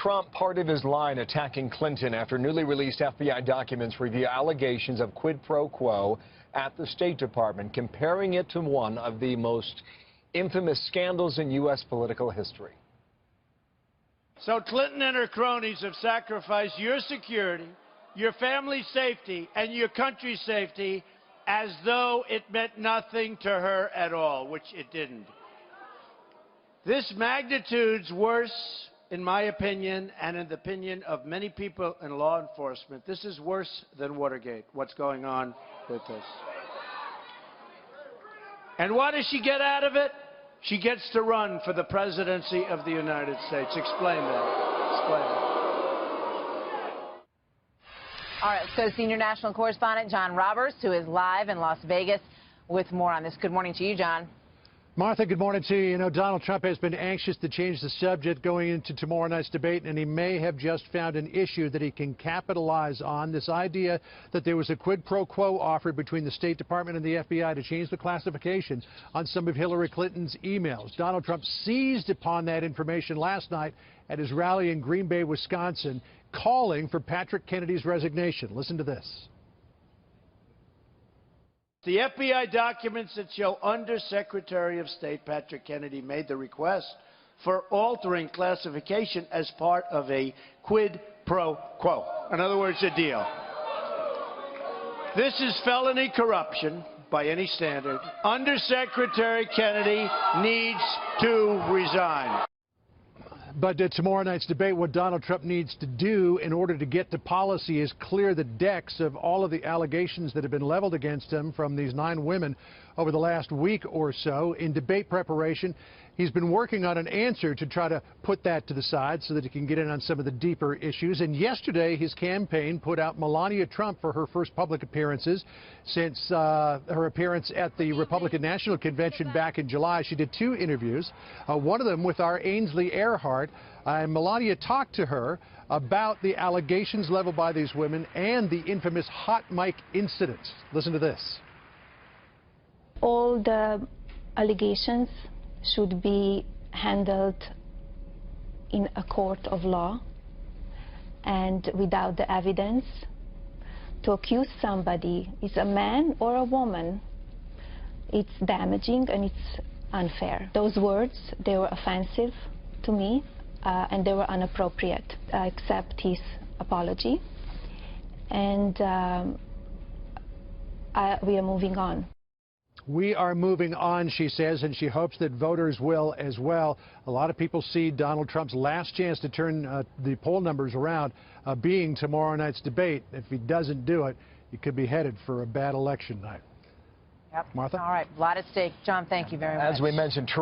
Trump part of his line attacking Clinton after newly released FBI documents reveal allegations of quid pro quo at the State Department, comparing it to one of the most infamous scandals in U.S. political history. So Clinton and her cronies have sacrificed your security, your family's safety, and your country's safety as though it meant nothing to her at all, which it didn't. This magnitude's worse, in my opinion, and in the opinion of many people in law enforcement. This is worse than Watergate, what's going on with this. And what does she get out of it? She gets to run for the presidency of the United States. Explain that. Explain it. All right, let's go to senior national correspondent John Roberts, who is live in Las Vegas with more on this. Good morning to you, John. Martha, good morning to you. You know, Donald Trump has been anxious to change the subject going into tomorrow night's debate, and he may have just found an issue that he can capitalize on. This idea that there was a quid pro quo offered between the State Department and the FBI to change the classification on some of Hillary Clinton's emails. Donald Trump seized upon that information last night at his rally in Green Bay, Wisconsin, calling for Patrick Kennedy's resignation. Listen to this. The FBI documents that show Undersecretary of State Patrick Kennedy made the request for altering classification as part of a quid pro quo. In other words, a deal. This is felony corruption by any standard. Undersecretary Kennedy needs to resign. But tomorrow night's debate, what Donald Trump needs to do in order to get to policy is clear the decks of all of the allegations that have been leveled against him from these 9 women over the last week or so. In debate preparation, he's been working on an answer to try to put that to the side so that he can get in on some of the deeper issues. And yesterday, his campaign put out Melania Trump for her first public appearances since her appearance at the Republican National Convention back in July. She did 2 interviews, one of them with our Ainsley Earhart. And Melania talked to her about the allegations leveled by these women and the infamous hot mic incident. Listen to this. All the allegations should be handled in a court of law and without the evidence. To accuse somebody, is a man or a woman, it's damaging and it's unfair. Those words, they were offensive to me and they were inappropriate. I accept his apology and we are moving on. We are moving on, she says, and she hopes that voters will as well. A lot of people see Donald Trump's last chance to turn the poll numbers around being tomorrow night's debate. If he doesn't do it, he could be headed for a bad election night. Yep. Martha? All right, a lot at stake. John, thank you very much. As we mentioned,